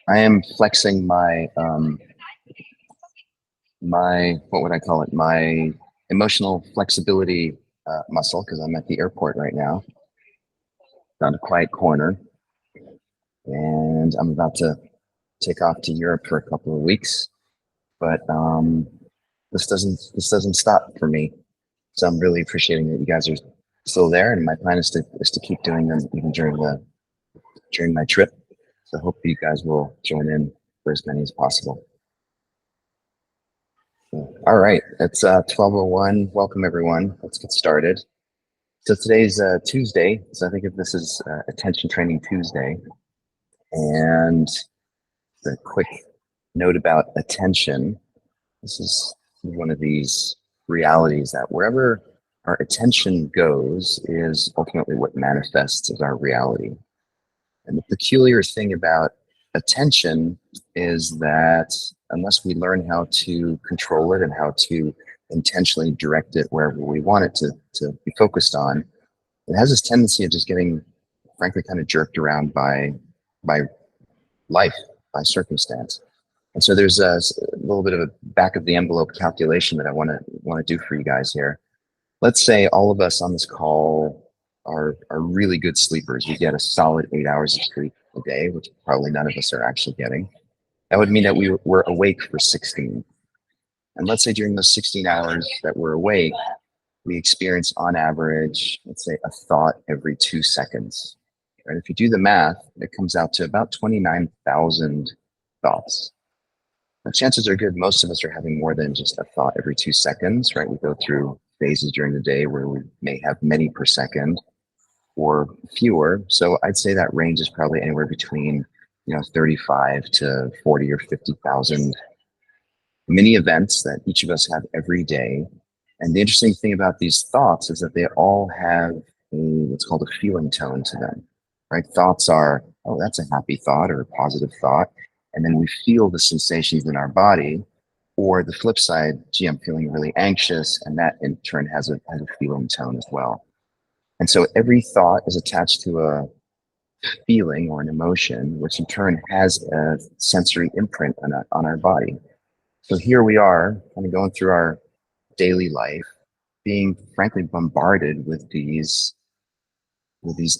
I am flexing my what would I call it? My emotional flexibility muscle, because I'm at the airport right now, found a quiet corner, and I'm about to take off to Europe for a couple of weeks. But this doesn't stop for me. So I'm really appreciating that you guys are still there, and my plan is to keep doing them even during my trip. So I hope you guys will join in for as many as possible. All right, it's 12:01. Welcome everyone. Let's get started. So today's Tuesday. So I think of this as Attention Training Tuesday. And a quick note about attention. This is one of these realities that wherever our attention goes is ultimately what manifests as our reality. And the peculiar thing about attention is that unless we learn how to control it and how to intentionally direct it wherever we want it to be focused on, it has this tendency of just getting, frankly, kind of jerked around by life, by circumstance. And so there's a little bit of a back of the envelope calculation that I want to do for you guys here. Let's say all of us on this call are really good sleepers. We get a solid 8 hours of sleep a day, which probably none of us are actually getting. That would mean that we were awake for 16. And let's say during those 16 hours that we're awake, we experience on average, let's say a thought every 2 seconds. Right? If you do the math, it comes out to about 29,000 thoughts. Now, chances are good most of us are having more than just a thought every 2 seconds, right? We go through phases during the day where we may have many per second or fewer. So I'd say that range is probably anywhere between 35 to 40 or 50,000 mini events that each of us have every day. And the interesting thing about these thoughts is that they all have what's called a feeling tone to them, right? Thoughts are, oh, that's a happy thought or a positive thought. And then we feel the sensations in our body. Or the flip side, gee, I'm feeling really anxious. And that in turn has a feeling tone as well. And so every thought is attached to a feeling or an emotion, which in turn has a sensory imprint on our body. So here we are kind of going through our daily life, being frankly bombarded with these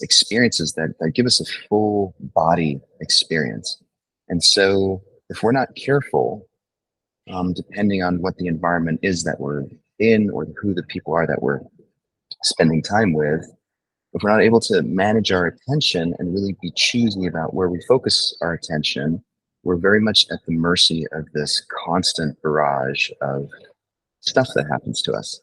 experiences that give us a full body experience. And so if we're not careful, depending on what the environment is that we're in or who the people are that we're spending time with, if we're not able to manage our attention and really be choosy about where we focus our attention, we're very much at the mercy of this constant barrage of stuff that happens to us.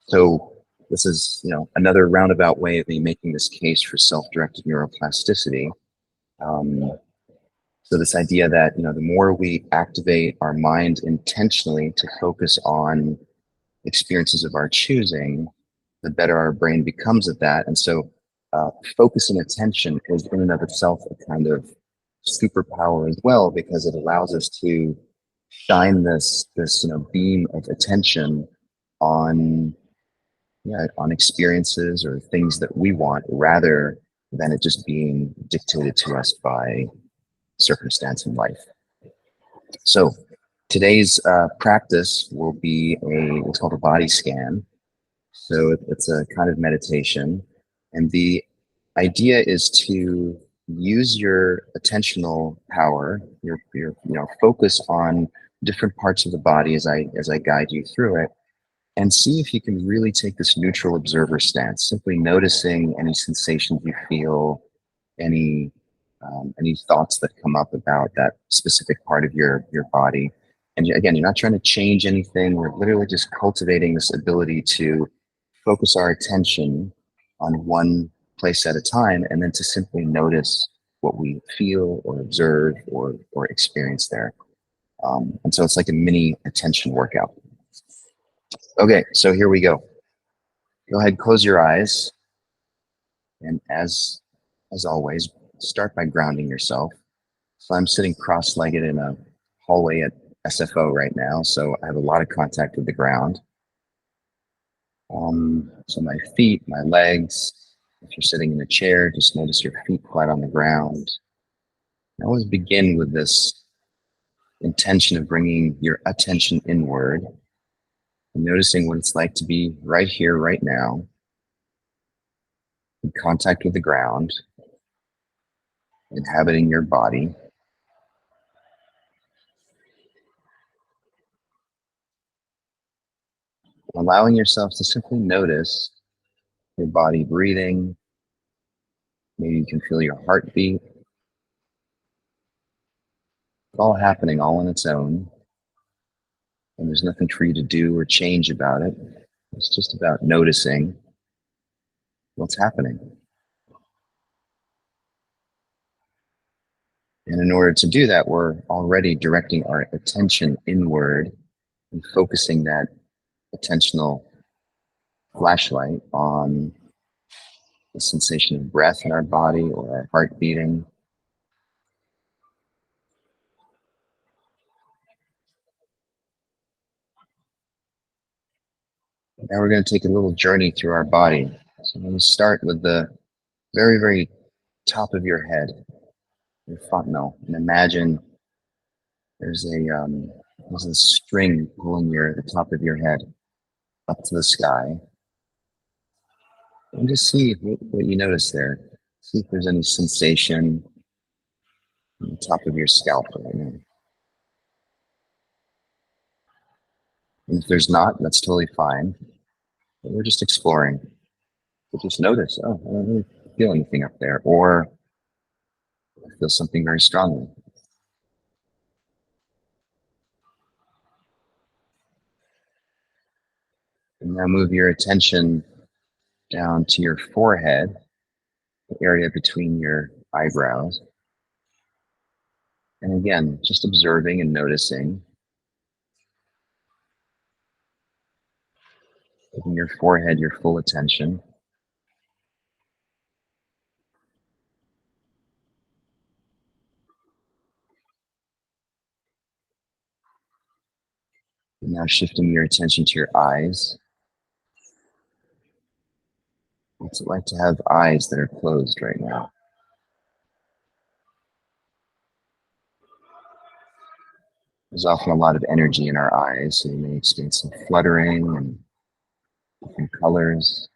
So this is, another roundabout way of me making this case for self-directed neuroplasticity. So this idea that, the more we activate our mind intentionally to focus on experiences of our choosing, the better our brain becomes at that. And so focus and attention is in and of itself a kind of superpower as well, because it allows us to shine this beam of attention on experiences or things that we want, rather than it just being dictated to us by circumstance in life. So today's practice will be what's called a body scan. So it's a kind of meditation, and the idea is to use your attentional power, your focus on different parts of the body as I guide you through it, and see if you can really take this neutral observer stance, simply noticing any sensations you feel, any thoughts that come up about that specific part of your body. And again, you're not trying to change anything. We're literally just cultivating this ability to focus our attention on one place at a time, and then to simply notice what we feel or observe or experience there. And so it's like a mini attention workout. Okay, so here we go. Go ahead, close your eyes. And as always, start by grounding yourself. So I'm sitting cross-legged in a hallway at SFO right now, so I have a lot of contact with the ground. So my feet, my legs, if you're sitting in a chair, just notice your feet flat on the ground. I always begin with this intention of bringing your attention inward and noticing what it's like to be right here, right now, in contact with the ground, inhabiting your body, allowing yourself to simply notice your body breathing. Maybe you can feel your heartbeat. It's all happening all on its own, and there's nothing for you to do or change about it. It's just about noticing what's happening. And in order to do that, we're already directing our attention inward and focusing that attentional flashlight on the sensation of breath in our body or our heart beating. Now we're going to take a little journey through our body. So I'm going to start with the very, very top of your head, your fontanel, and imagine there's a string pulling the top of your head up to the sky, and just see what you notice there. See if there's any sensation on the top of your scalp right now. And if there's not, that's totally fine. But we're just exploring. But just notice, oh, I don't really feel anything up there, or I feel something very strongly. And now move your attention down to your forehead, the area between your eyebrows. And again, just observing and noticing, giving your forehead your full attention. And now shifting your attention to your eyes. What's it like to have eyes that are closed right now? There's often a lot of energy in our eyes, so you may experience some fluttering and different colors.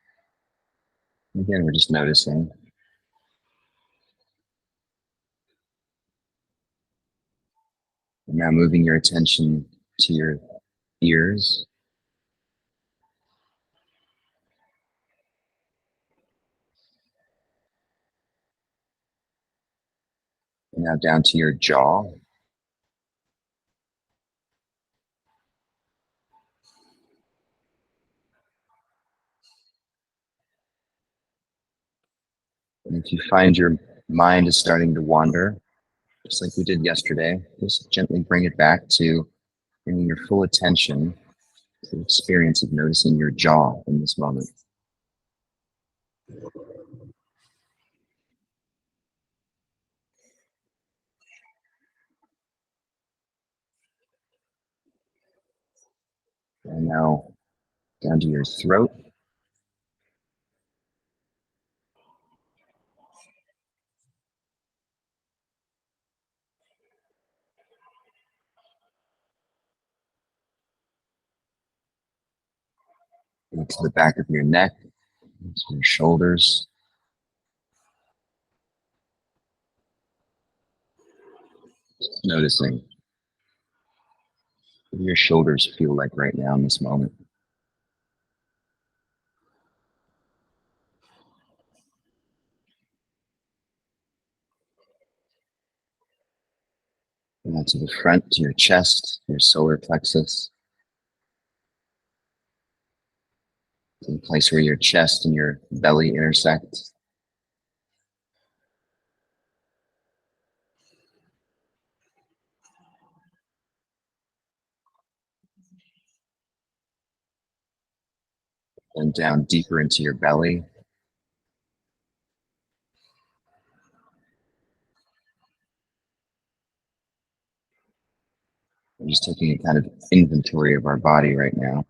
And again, we're just noticing. And now moving your attention to your ears. And now down to your jaw. And if you find your mind is starting to wander, just like we did yesterday, just gently bring it back to bringing your full attention to the experience of noticing your jaw in this moment. And now down to your throat. And to the back of your neck, to your shoulders. Just noticing what your shoulders feel like right now in this moment. And then to the front, to your chest, your solar plexus, to the place where your chest and your belly intersect. And down deeper into your belly. We're just taking a kind of inventory of our body right now.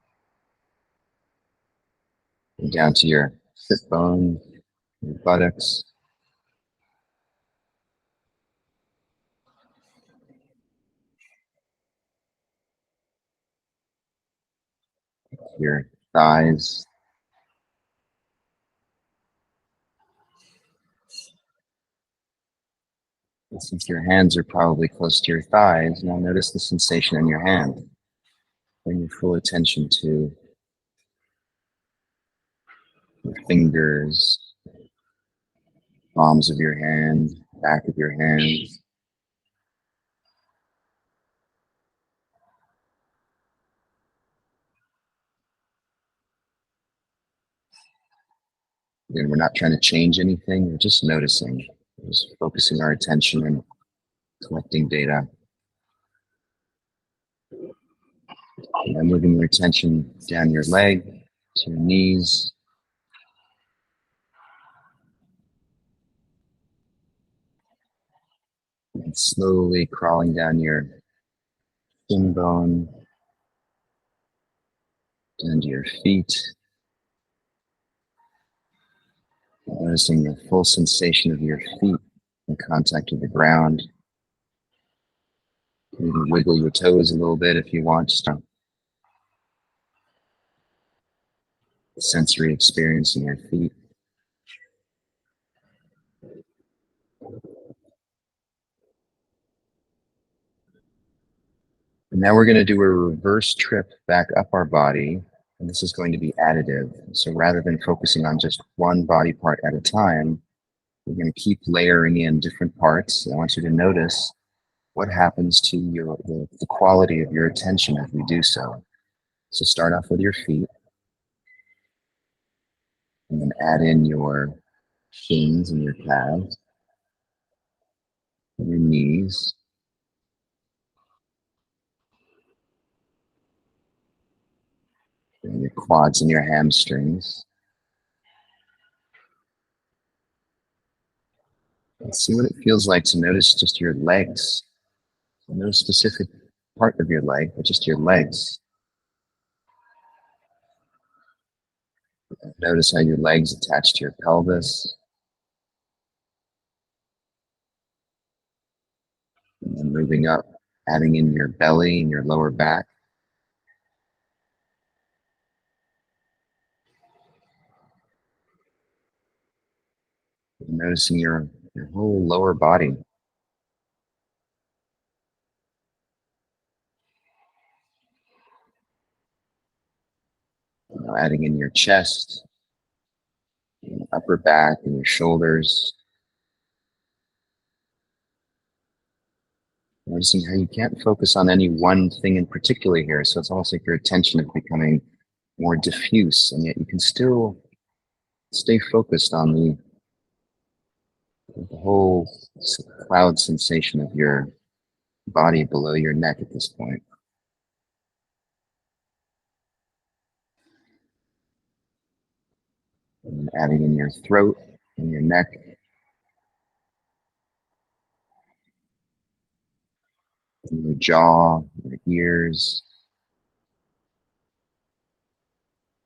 And down to your sit bone, your buttocks, your thighs. And since your hands are probably close to your thighs, now notice the sensation in your hand. Bring your full attention to your fingers, palms of your hand, back of your hands. And we're not trying to change anything, we're just noticing, just focusing our attention and collecting data. And then moving your attention down your leg to your knees. And slowly crawling down your shin bone, down to your feet. Noticing the full sensation of your feet in contact with the ground. You can wiggle your toes a little bit if you want, just a sensory experience in your feet. And now we're going to do a reverse trip back up our body, and this is going to be additive. So rather than focusing on just one body part at a time, we're going to keep layering in different parts. I want you to notice what happens to the quality of your attention as we do so. So start off with your feet, and then add in your shins and your calves, and your knees, and your quads and your hamstrings. And see what it feels like to notice just your legs. No specific part of your leg, but just your legs. Notice how your legs attach to your pelvis. And then moving up, adding in your belly and your lower back. And noticing your whole lower body. Adding in your chest, your upper back, and your shoulders. Noticing how you can't focus on any one thing in particular here. So it's almost like your attention is becoming more diffuse, and yet you can still stay focused on the whole cloud sensation of your body below your neck at this point. And adding in your throat and your neck. And your jaw, your ears,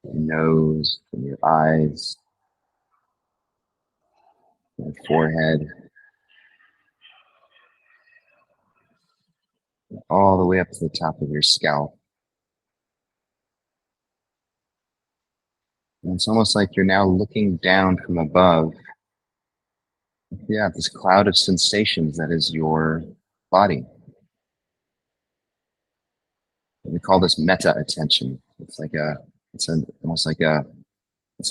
your nose, and your eyes, your forehead, all the way up to the top of your scalp. And it's almost like you're now looking down from above. Yeah, this cloud of sensations that is your body. We call this meta attention. It's an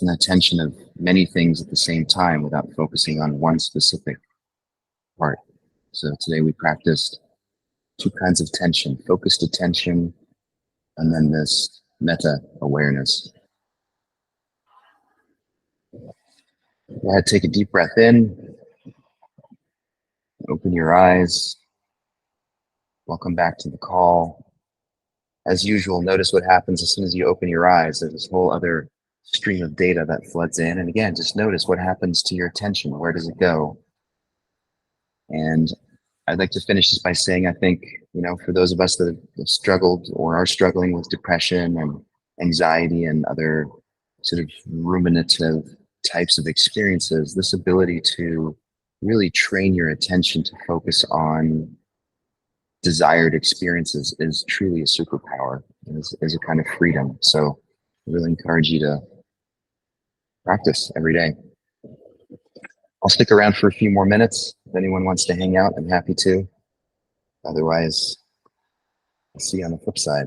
attention of many things at the same time without focusing on one specific part. So today we practiced two kinds of tension: focused attention, and then this meta awareness. Go ahead, take a deep breath in, open your eyes. Welcome back to the call. As usual, notice what happens as soon as you open your eyes. There's this whole other stream of data that floods in. And again, just notice what happens to your attention. Where does it go? And I'd like to finish this by saying, I think, for those of us that have struggled or are struggling with depression and anxiety and other sort of ruminative types of experiences, this ability to really train your attention to focus on desired experiences is truly a superpower, is a kind of freedom. So really encourage you to practice every day. I'll stick around for a few more minutes. If anyone wants to hang out, I'm happy to. Otherwise, I'll see you on the flip side.